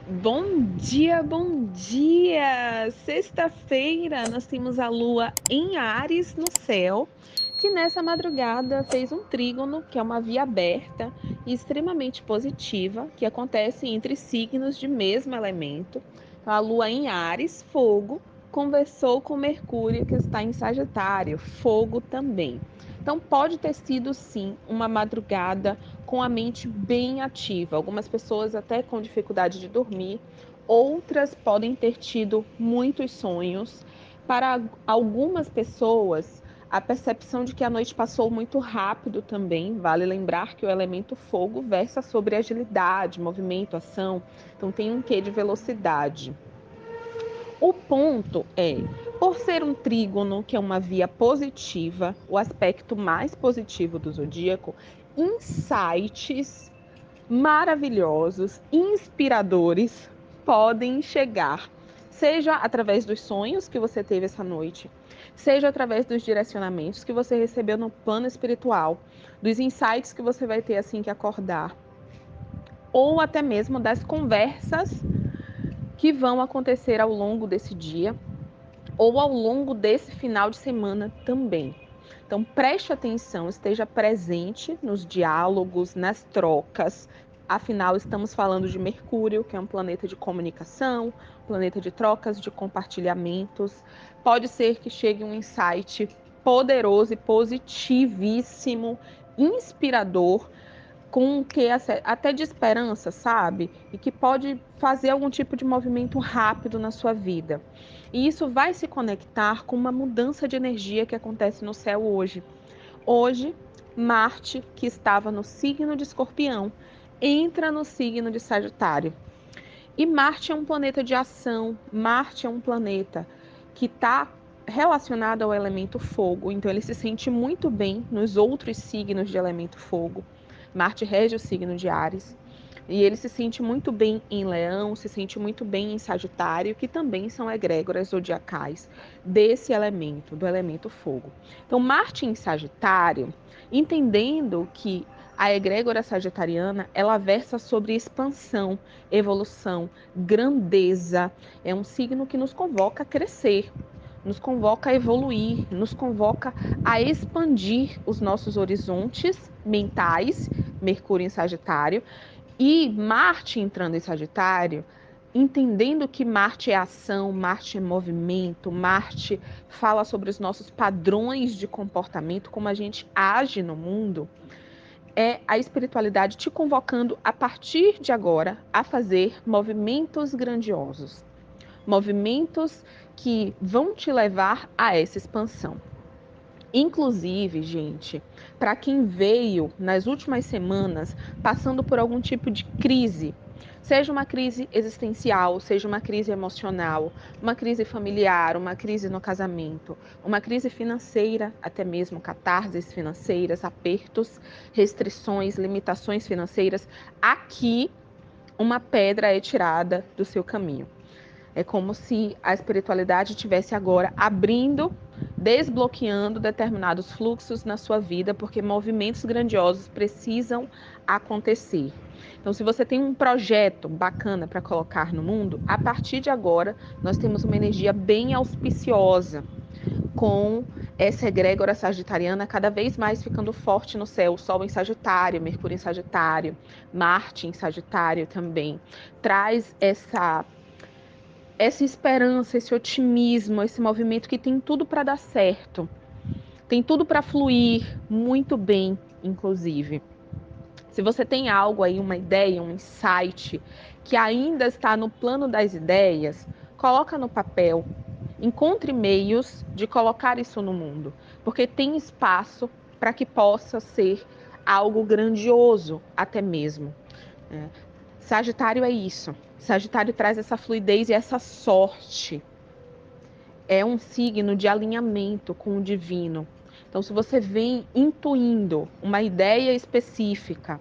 Bom dia, bom dia! Sexta-feira nós temos a lua em Áries no céu, que nessa madrugada fez um trígono, que é uma via aberta e extremamente positiva, que acontece entre signos de mesmo elemento. Então, a lua em Áries, fogo, conversou com Mercúrio, que está em Sagitário, fogo também. Então, pode ter sido sim uma madrugada com a mente bem ativa. Algumas pessoas até com dificuldade de dormir, outras podem ter tido muitos sonhos. Para algumas pessoas, a percepção de que a noite passou muito rápido também. Vale lembrar que o elemento fogo versa sobre agilidade, movimento, ação. Então tem um quê de velocidade. O ponto é, por ser um trígono, que é uma via positiva, o aspecto mais positivo do zodíaco, insights maravilhosos, inspiradores podem chegar, seja através dos sonhos que você teve essa noite, seja através dos direcionamentos que você recebeu no plano espiritual, dos insights que você vai ter assim que acordar, ou até mesmo das conversas que vão acontecer ao longo desse dia ou ao longo desse final de semana também. Então, preste atenção, esteja presente nos diálogos, nas trocas. Afinal, estamos falando de Mercúrio, que é um planeta de comunicação, planeta de trocas, de compartilhamentos. Pode ser que chegue um insight poderoso e positivíssimo, inspirador, com que até de esperança, sabe? E que pode fazer algum tipo de movimento rápido na sua vida. E isso vai se conectar com uma mudança de energia que acontece no céu hoje. Hoje, Marte, que estava no signo de Escorpião, entra no signo de Sagitário. E Marte é um planeta de ação, Marte é um planeta que está relacionado ao elemento fogo, então ele se sente muito bem nos outros signos de elemento fogo. Marte rege o signo de Áries. E ele se sente muito bem em Leão, se sente muito bem em Sagitário, que também são egrégoras zodiacais desse elemento, do elemento fogo. Então, Marte em Sagitário, entendendo que a egrégora sagitariana, ela versa sobre expansão, evolução, grandeza. É um signo que nos convoca a crescer, nos convoca a evoluir, nos convoca a expandir os nossos horizontes mentais, Mercúrio em Sagitário, e Marte entrando em Sagitário, entendendo que Marte é ação, Marte é movimento, Marte fala sobre os nossos padrões de comportamento, como a gente age no mundo, é a espiritualidade te convocando a partir de agora a fazer movimentos grandiosos, movimentos que vão te levar a essa expansão. Inclusive, gente, para quem veio nas últimas semanas passando por algum tipo de crise, seja uma crise existencial, seja uma crise emocional, uma crise familiar, uma crise no casamento, uma crise financeira, até mesmo catarses financeiras, apertos, restrições, limitações financeiras, aqui uma pedra é tirada do seu caminho. É como se a espiritualidade estivesse agora abrindo, desbloqueando determinados fluxos na sua vida, porque movimentos grandiosos precisam acontecer. Então, se você tem um projeto bacana para colocar no mundo, a partir de agora nós temos uma energia bem auspiciosa com essa egrégora sagitariana cada vez mais ficando forte no céu. O Sol em Sagitário, Mercúrio em Sagitário, Marte em Sagitário também. Traz essa esperança, esse otimismo, esse movimento que tem tudo para dar certo, tem tudo para fluir muito bem, inclusive. Se você tem algo aí, uma ideia, um insight que ainda está no plano das ideias, coloca no papel. Encontre meios de colocar isso no mundo, porque tem espaço para que possa ser algo grandioso, até mesmo. Sagitário é isso. Sagitário traz essa fluidez e essa sorte. É um signo de alinhamento com o divino. Então, se você vem intuindo uma ideia específica,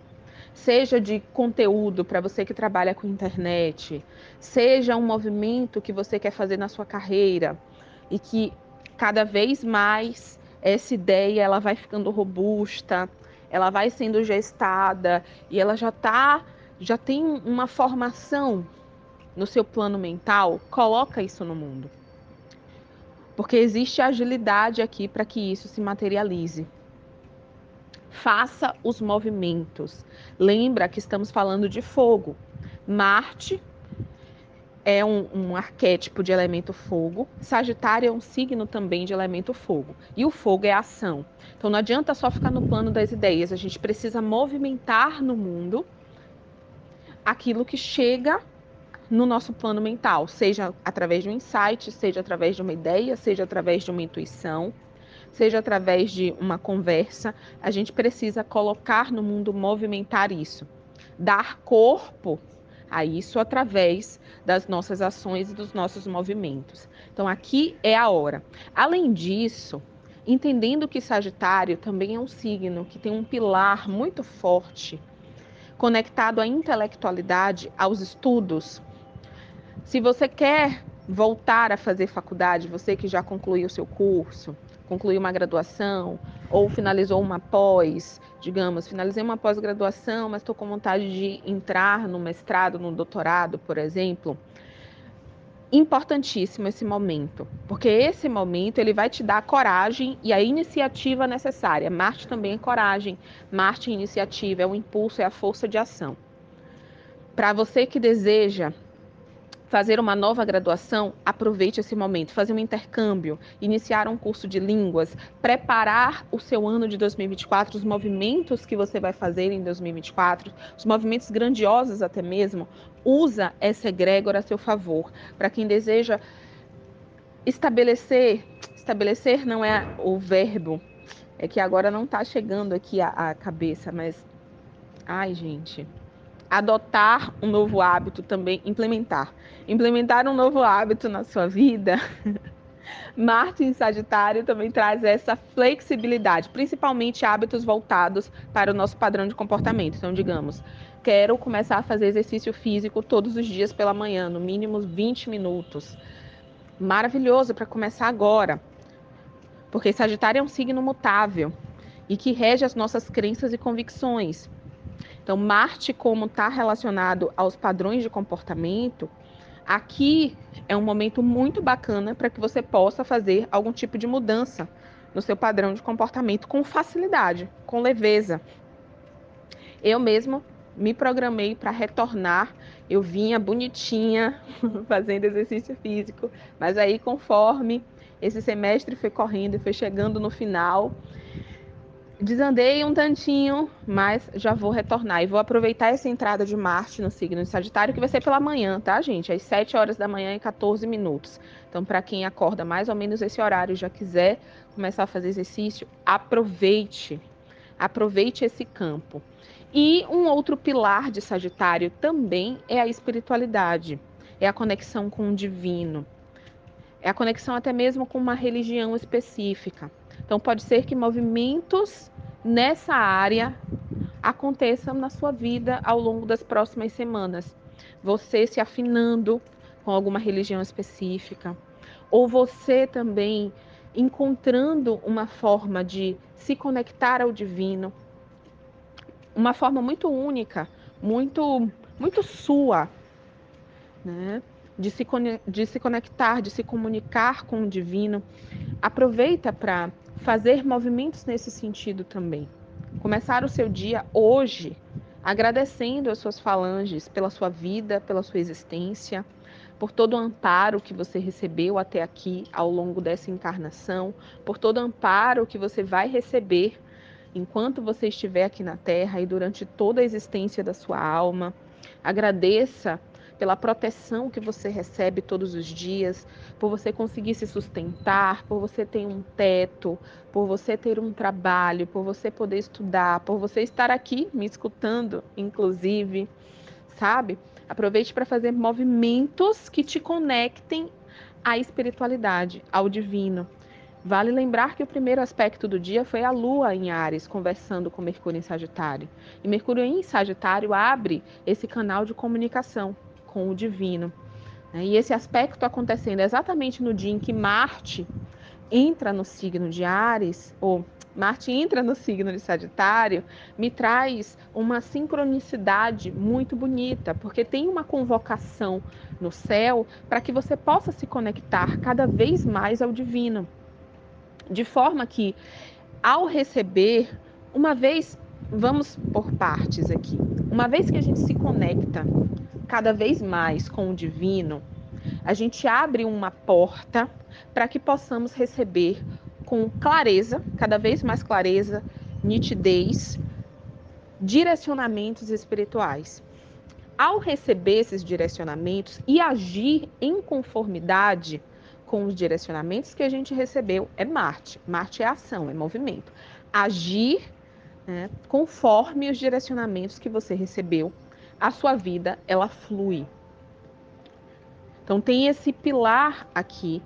seja de conteúdo para você que trabalha com internet, seja um movimento que você quer fazer na sua carreira e que cada vez mais essa ideia ela vai ficando robusta, ela vai sendo gestada e ela já tem uma formação no seu plano mental, coloca isso no mundo. Porque existe agilidade aqui para que isso se materialize. Faça os movimentos. Lembra que estamos falando de fogo. Marte é um arquétipo de elemento fogo. Sagitário é um signo também de elemento fogo. E o fogo é a ação. Então não adianta só ficar no plano das ideias. A gente precisa movimentar no mundo aquilo que chega no nosso plano mental. Seja através de um insight, seja através de uma ideia, seja através de uma intuição, seja através de uma conversa. A gente precisa colocar no mundo, movimentar isso. Dar corpo a isso através das nossas ações e dos nossos movimentos. Então, aqui é a hora. Além disso, entendendo que Sagitário também é um signo que tem um pilar muito forte, conectado à intelectualidade, aos estudos. Se você quer voltar a fazer faculdade, você que já concluiu o seu curso, concluiu uma graduação ou finalizou uma pós, digamos, finalizei uma pós-graduação, mas estou com vontade de entrar no mestrado, no doutorado, por exemplo. Importantíssimo esse momento, porque esse momento ele vai te dar a coragem e a iniciativa necessária. Marte também é coragem, Marte é iniciativa, é o impulso, é a força de ação. Para você que deseja fazer uma nova graduação, aproveite esse momento, fazer um intercâmbio, iniciar um curso de línguas, preparar o seu ano de 2024, os movimentos que você vai fazer em 2024, os movimentos grandiosos até mesmo, usa essa egrégora a seu favor. Para quem deseja estabelecer não é o verbo, é que agora não está chegando aqui a cabeça, mas, ai gente, adotar um novo hábito também, implementar um novo hábito na sua vida. Marte em Sagitário também traz essa flexibilidade, principalmente hábitos voltados para o nosso padrão de comportamento. Então, digamos, quero começar a fazer exercício físico todos os dias pela manhã, no mínimo 20 minutos. Maravilhoso para começar agora, porque Sagitário é um signo mutável e que rege as nossas crenças e convicções. Então, Marte, como está relacionado aos padrões de comportamento, aqui é um momento muito bacana para que você possa fazer algum tipo de mudança no seu padrão de comportamento com facilidade, com leveza. Eu mesmo me programei para retornar, eu vinha bonitinha fazendo exercício físico, mas aí conforme esse semestre foi correndo e foi chegando no final, desandei um tantinho, mas já vou retornar. E vou aproveitar essa entrada de Marte no signo de Sagitário, que vai ser pela manhã, tá, gente? Às 7 horas da manhã e 14 minutos. Então, para quem acorda mais ou menos esse horário e já quiser começar a fazer exercício, aproveite. Aproveite esse campo. E um outro pilar de Sagitário também é a espiritualidade. É a conexão com o divino. É a conexão até mesmo com uma religião específica. Então, pode ser que movimentos nessa área aconteçam na sua vida ao longo das próximas semanas. Você se afinando com alguma religião específica, ou você também encontrando uma forma de se conectar ao divino, uma forma muito única, muito sua, né? De se conectar, de se comunicar com o divino. Aproveita para fazer movimentos nesse sentido também. Começar o seu dia hoje agradecendo as suas falanges pela sua vida, pela sua existência, por todo o amparo que você recebeu até aqui ao longo dessa encarnação, por todo o amparo que você vai receber enquanto você estiver aqui na Terra e durante toda a existência da sua alma. Agradeça pela proteção que você recebe todos os dias, por você conseguir se sustentar, por você ter um teto, por você ter um trabalho, por você poder estudar, por você estar aqui me escutando, inclusive, sabe? Aproveite para fazer movimentos que te conectem à espiritualidade, ao divino. Vale lembrar que o primeiro aspecto do dia foi a Lua em Áries, conversando com Mercúrio em Sagitário. E Mercúrio em Sagitário abre esse canal de comunicação com o divino. E esse aspecto acontecendo exatamente no dia em que Marte entra no signo de Áries, ou Marte entra no signo de Sagitário, me traz uma sincronicidade muito bonita, porque tem uma convocação no céu para que você possa se conectar cada vez mais ao divino. De forma que, ao receber, uma vez, vamos por partes aqui, uma vez que a gente se conecta cada vez mais com o divino, a gente abre uma porta para que possamos receber com clareza, cada vez mais clareza, nitidez, direcionamentos espirituais. Ao receber esses direcionamentos e agir em conformidade com os direcionamentos que a gente recebeu, é Marte. Marte é ação, é movimento. Agir, né, conforme os direcionamentos que você recebeu, a sua vida, ela flui. Então tem esse pilar aqui,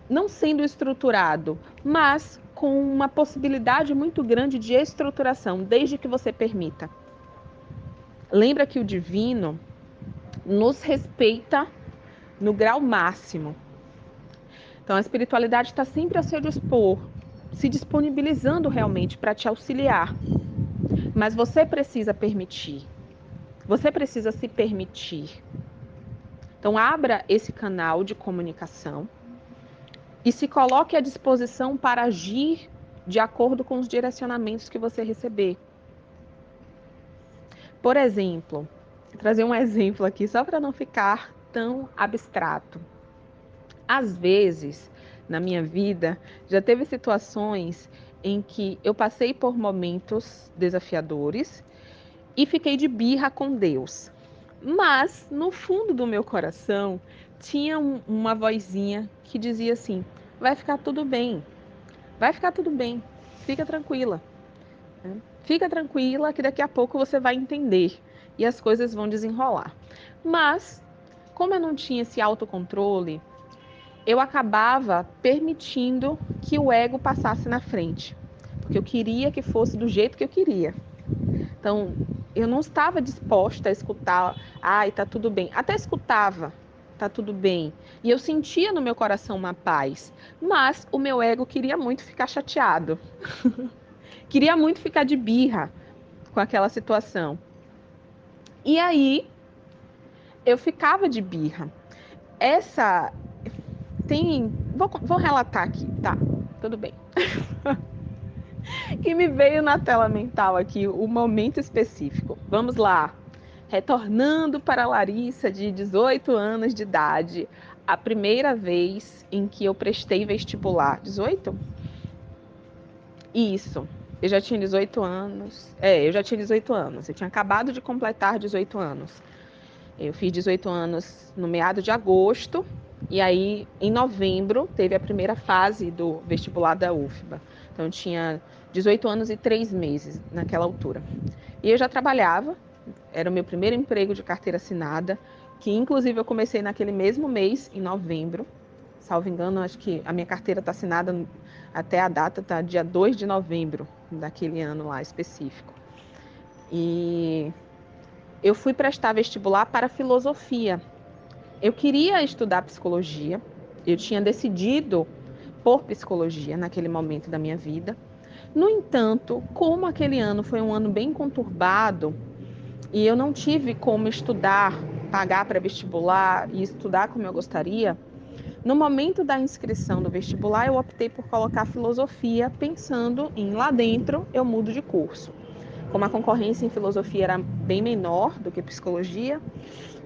não sendo estruturado, mas com uma possibilidade muito grande de estruturação, desde que você permita. Lembra que o divino nos respeita no grau máximo. Então a espiritualidade está sempre a seu dispor, se disponibilizando realmente para te auxiliar. Mas você precisa permitir. Você precisa se permitir. Então abra esse canal de comunicação e se coloque à disposição para agir de acordo com os direcionamentos que você receber. Por exemplo, vou trazer um exemplo aqui só para não ficar tão abstrato. Às vezes, na minha vida, já teve situações em que eu passei por momentos desafiadores e fiquei de birra com Deus. Mas, no fundo do meu coração, tinha uma vozinha que dizia assim: vai ficar tudo bem, vai ficar tudo bem, fica tranquila. Fica tranquila que daqui a pouco você vai entender e as coisas vão desenrolar. Mas, como eu não tinha esse autocontrole, eu acabava permitindo que o ego passasse na frente, porque eu queria que fosse do jeito que eu queria. Então, eu não estava disposta a escutar, ai, tá tudo bem. Até escutava, tá tudo bem. E eu sentia no meu coração uma paz, mas o meu ego queria muito ficar chateado. Queria muito ficar de birra com aquela situação. E aí, eu ficava de birra. Essa tem, vou relatar aqui, tá? Tudo bem. Que me veio na tela mental aqui o momento específico. Vamos lá. Retornando para Larissa, de 18 anos de idade, a primeira vez em que eu prestei vestibular. 18? Isso. Eu já tinha 18 anos. Eu já tinha 18 anos. Eu tinha acabado de completar 18 anos. Eu fiz 18 anos no meado de agosto. E aí, em novembro, teve a primeira fase do vestibular da UFBA. Então, eu tinha 18 anos e 3 meses naquela altura. E eu já trabalhava, era o meu primeiro emprego de carteira assinada, que inclusive eu comecei naquele mesmo mês, em novembro. Salvo engano, acho que a minha carteira está assinada até a data, tá dia 2 de novembro daquele ano lá específico. E eu fui prestar vestibular para filosofia. Eu queria estudar psicologia, eu tinha decidido por psicologia naquele momento da minha vida. No entanto, como aquele ano foi um ano bem conturbado e eu não tive como estudar, pagar para vestibular e estudar como eu gostaria, no momento da inscrição do vestibular eu optei por colocar filosofia, pensando em lá dentro eu mudo de curso. Como a concorrência em filosofia era bem menor do que psicologia,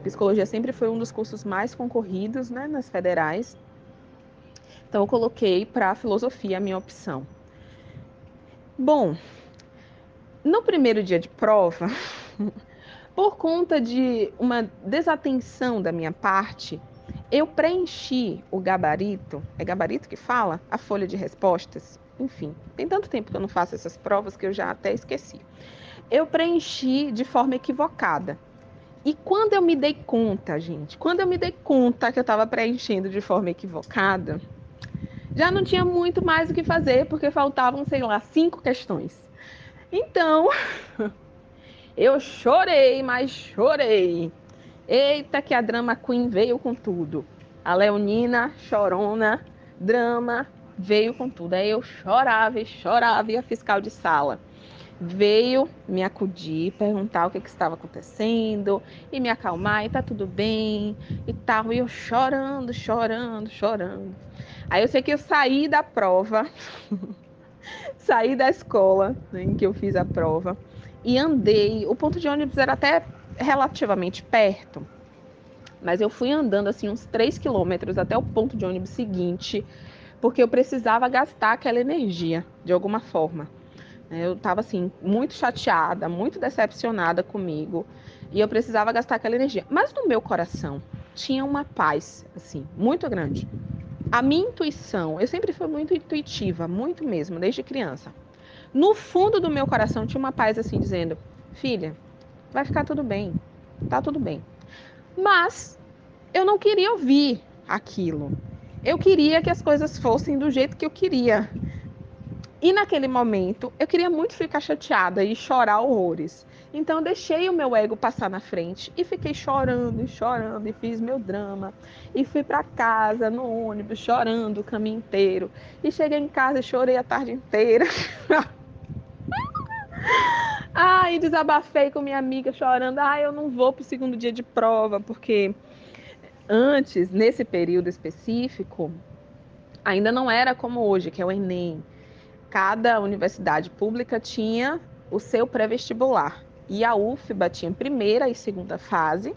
psicologia sempre foi um dos cursos mais concorridos, né, nas federais. Então eu coloquei para filosofia a minha opção. Bom, no primeiro dia de prova, por conta de uma desatenção da minha parte, eu preenchi o gabarito, é gabarito que fala? A folha de respostas. Enfim, tem tanto tempo que eu não faço essas provas que eu já até esqueci. Eu preenchi de forma equivocada. E quando eu me dei conta, gente, quando eu me dei conta que eu estava preenchendo de forma equivocada, já não tinha muito mais o que fazer, porque faltavam, sei lá, 5 questões. Então, eu chorei, mas chorei. Eita, que a Drama Queen veio com tudo. A Leonina, chorona, drama, veio com tudo. Aí eu chorava e a fiscal de sala veio me acudir, perguntar o que estava acontecendo e me acalmar, e tá tudo bem e tal. E eu chorando. Aí eu sei que eu saí da prova, saí da escola, né, em que eu fiz a prova e andei. O ponto de ônibus era até relativamente perto, mas eu fui andando assim uns 3 quilômetros até o ponto de ônibus seguinte, porque eu precisava gastar aquela energia de alguma forma. Eu estava assim muito chateada, muito decepcionada comigo, e eu precisava gastar aquela energia. Mas no meu coração tinha uma paz assim muito grande. A minha intuição, eu sempre fui muito intuitiva, muito mesmo, desde criança. No fundo do meu coração tinha uma paz assim dizendo: "Filha, vai ficar tudo bem. Tá tudo bem". Mas eu não queria ouvir aquilo. Eu queria que as coisas fossem do jeito que eu queria. E naquele momento, eu queria muito ficar chateada e chorar horrores. Então eu deixei o meu ego passar na frente e fiquei chorando e fiz meu drama. E fui para casa no ônibus chorando o caminho inteiro. E cheguei em casa e chorei a tarde inteira. E desabafei com minha amiga chorando. Eu não vou pro segundo dia de prova, porque antes, nesse período específico, ainda não era como hoje, que é o Enem. Cada universidade pública tinha o seu pré-vestibular. E a UFBA tinha primeira e segunda fase,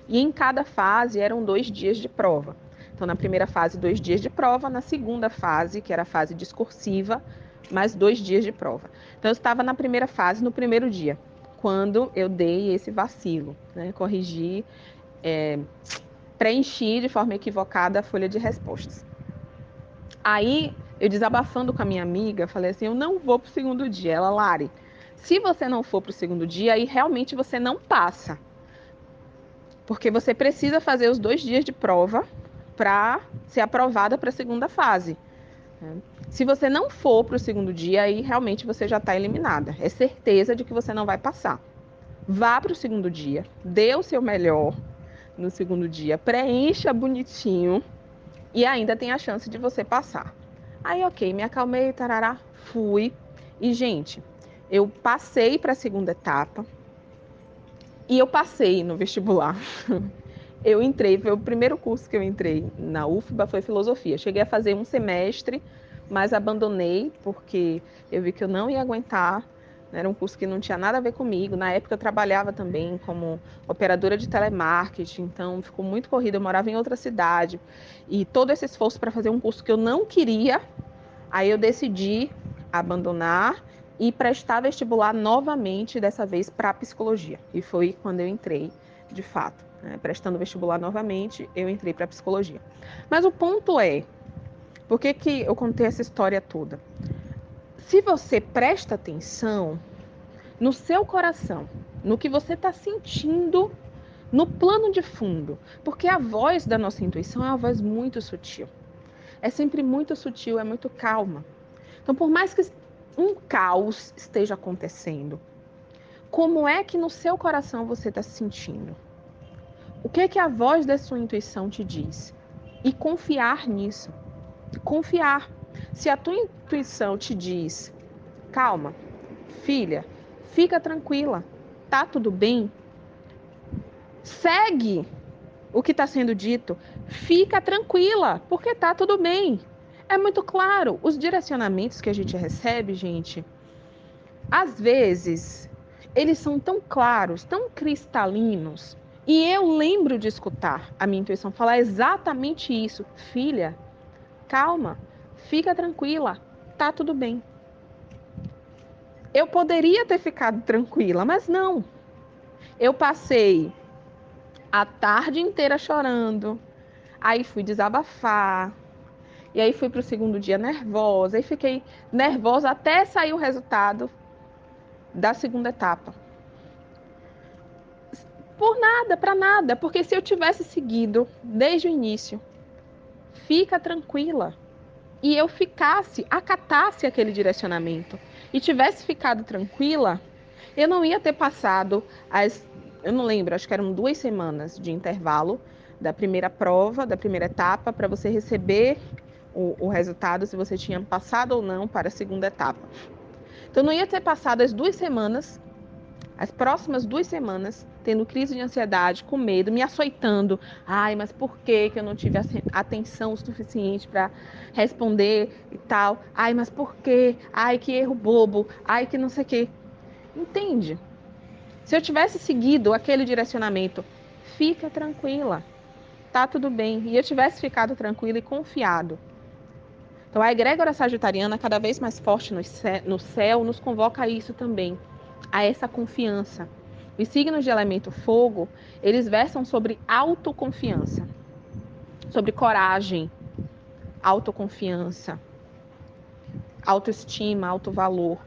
e em cada fase eram 2 dias de prova. Então, na primeira fase, 2 dias de prova, na segunda fase, que era a fase discursiva, mais 2 dias de prova. Então, eu estava na primeira fase, no primeiro dia, quando eu dei esse vacilo, né? Corrigi, preenchi de forma equivocada a folha de respostas. Aí, eu desabafando com a minha amiga, falei assim: eu não vou pro segundo dia. Ela, Lari, se você não for pro segundo dia, aí realmente você não passa. Porque você precisa fazer os 2 dias de prova para ser aprovada para a segunda fase. Se você não for pro segundo dia, aí realmente você já está eliminada. É certeza de que você não vai passar. Vá pro segundo dia, dê o seu melhor no segundo dia, preencha bonitinho e ainda tem a chance de você passar. Aí, ok, me acalmei, tarará, fui. E, gente, eu passei para a segunda etapa e eu passei no vestibular. Eu entrei, foi o primeiro curso que eu entrei na UFBA, foi filosofia. Cheguei a fazer um semestre, mas abandonei porque eu vi que eu não ia aguentar. Era um curso que não tinha nada a ver comigo. Na época eu trabalhava também como operadora de telemarketing, então ficou muito corrido. Eu morava em outra cidade e todo esse esforço para fazer um curso que eu não queria, aí eu decidi abandonar e prestar vestibular novamente, dessa vez para psicologia. E foi quando eu entrei, de fato, né? Prestando vestibular novamente, eu entrei para psicologia. Mas o ponto é, por que eu contei essa história toda? Se você presta atenção no seu coração, no que você está sentindo no plano de fundo, porque a voz da nossa intuição é uma voz muito sutil. É sempre muito sutil, é muito calma. Então, por mais que um caos esteja acontecendo, como é que no seu coração você está se sentindo? O que é que a voz da sua intuição te diz? E confiar nisso. Confiar. Se a tua intuição te diz, calma, filha, fica tranquila, tá tudo bem, segue o que está sendo dito, fica tranquila, porque tá tudo bem. É muito claro, os direcionamentos que a gente recebe, gente, às vezes, eles são tão claros, tão cristalinos, e eu lembro de escutar a minha intuição falar exatamente isso. Filha, calma, fica tranquila, tá tudo bem. Eu poderia ter ficado tranquila, mas não. Eu passei a tarde inteira chorando, aí fui desabafar, e aí fui para o segundo dia nervosa, e fiquei nervosa até sair o resultado da segunda etapa. Por nada, para nada, porque se eu tivesse seguido desde o início, fica tranquila, e eu ficasse, acatasse aquele direcionamento e tivesse ficado tranquila, eu não ia ter passado eu não lembro, acho que eram 2 semanas de intervalo da primeira prova, da primeira etapa, para você receber o resultado, se você tinha passado ou não para a segunda etapa. Então, não ia ter passado as 2 semanas, as próximas 2 semanas, tendo crise de ansiedade, com medo, me açoitando. Ai, mas por que eu não tive atenção suficiente para responder e tal? Ai, mas por quê? Ai, que erro bobo. Ai, que não sei o quê. Entende? Se eu tivesse seguido aquele direcionamento, fica tranquila, tá tudo bem. E eu tivesse ficado tranquila e confiado. Então, a egrégora sagitariana, cada vez mais forte no céu, nos convoca a isso também, a essa confiança. Os signos de elemento fogo, eles versam sobre autoconfiança, sobre coragem, autoconfiança, autoestima, autovalor.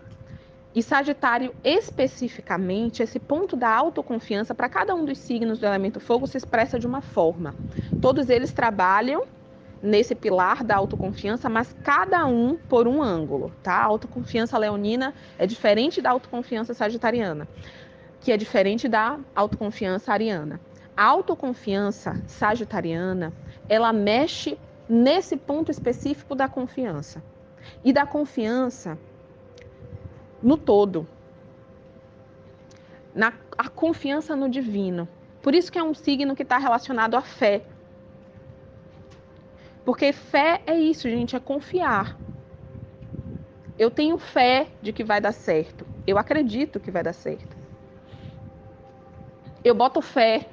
E Sagitário, especificamente, esse ponto da autoconfiança, para cada um dos signos do elemento fogo, se expressa de uma forma. Todos eles trabalham nesse pilar da autoconfiança, mas cada um por um ângulo, tá? A autoconfiança leonina é diferente da autoconfiança sagitariana, que é diferente da autoconfiança ariana. A autoconfiança sagitariana, ela mexe nesse ponto específico da confiança. E da confiança no todo. A confiança no divino. Por isso que é um signo que está relacionado à fé. Porque fé é isso, gente, é confiar. Eu tenho fé de que vai dar certo. Eu acredito que vai dar certo. Eu boto fé.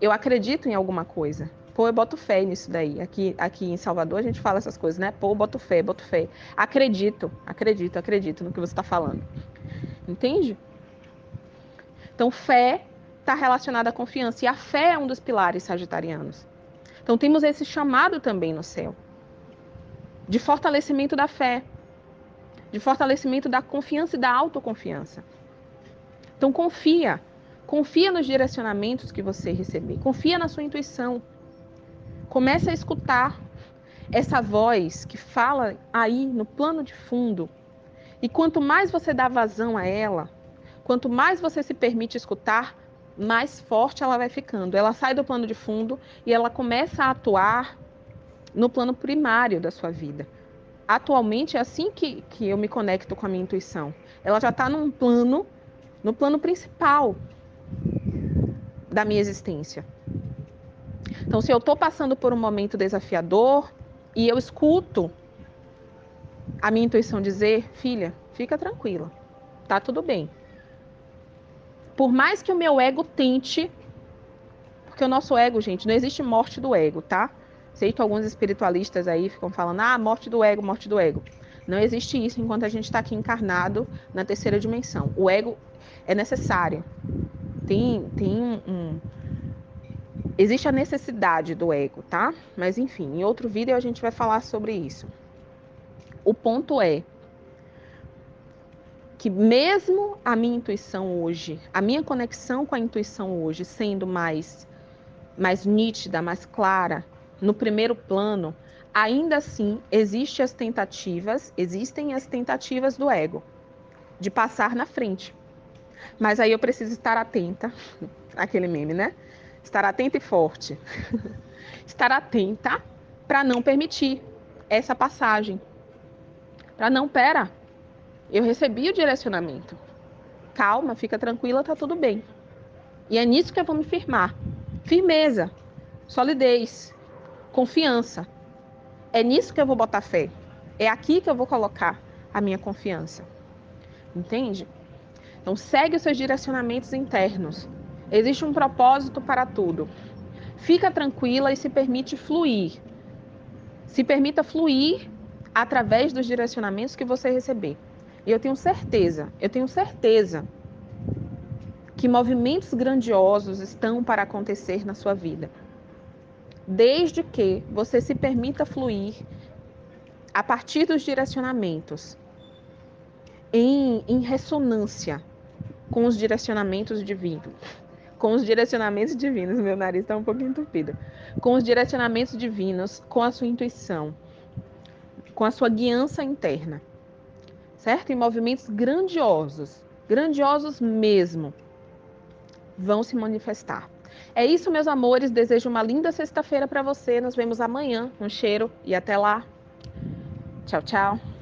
Eu acredito em alguma coisa. Pô, eu boto fé nisso daí. Aqui em Salvador a gente fala essas coisas, né? Pô, eu boto fé, boto fé. Acredito no que você está falando. Entende? Então, fé está relacionada à confiança. E a fé é um dos pilares sagitarianos. Então, temos esse chamado também no céu. De fortalecimento da fé. De fortalecimento da confiança e da autoconfiança. Então, confia. Confia nos direcionamentos que você receber. Confia na sua intuição. Comece a escutar essa voz que fala aí no plano de fundo. E quanto mais você dá vazão a ela, quanto mais você se permite escutar, mais forte ela vai ficando. Ela sai do plano de fundo e ela começa a atuar no plano primário da sua vida. Atualmente é assim que eu me conecto com a minha intuição. Ela já está no plano principal da minha existência. Então, se eu estou passando por um momento desafiador e eu escuto a minha intuição dizer, filha, fica tranquila, tá tudo bem. Por mais que o meu ego tente, porque o nosso ego, gente, não existe morte do ego, tá? Sei que alguns espiritualistas aí ficam falando, morte do ego, morte do ego. Não existe isso enquanto a gente está aqui encarnado na terceira dimensão. O ego é necessário. Existe a necessidade do ego, tá? Mas enfim, em outro vídeo a gente vai falar sobre isso. O ponto é que mesmo a minha intuição hoje, a minha conexão com a intuição hoje sendo mais nítida, mais clara, no primeiro plano, ainda assim existem as tentativas do ego de passar na frente. Mas aí eu preciso estar atenta, aquele meme, né? Estar atenta e forte. Estar atenta para não permitir essa passagem. Para não, pera, eu recebi o direcionamento. Calma, fica tranquila, tá tudo bem. E é nisso que eu vou me firmar. Firmeza, solidez, confiança. É nisso que eu vou botar fé. É aqui que eu vou colocar a minha confiança. Entende? Então, segue os seus direcionamentos internos. Existe um propósito para tudo. Fica tranquila e se permite fluir. Se permita fluir através dos direcionamentos que você receber. E eu tenho certeza que movimentos grandiosos estão para acontecer na sua vida. Desde que você se permita fluir a partir dos direcionamentos, em ressonância com os direcionamentos divinos. Com os direcionamentos divinos, meu nariz está um pouquinho entupido. Com os direcionamentos divinos, com a sua intuição, com a sua guiança interna, certo? E movimentos grandiosos mesmo, vão se manifestar. É isso, meus amores. Desejo uma linda sexta-feira para você. Nos vemos amanhã. Um cheiro e até lá. Tchau, tchau.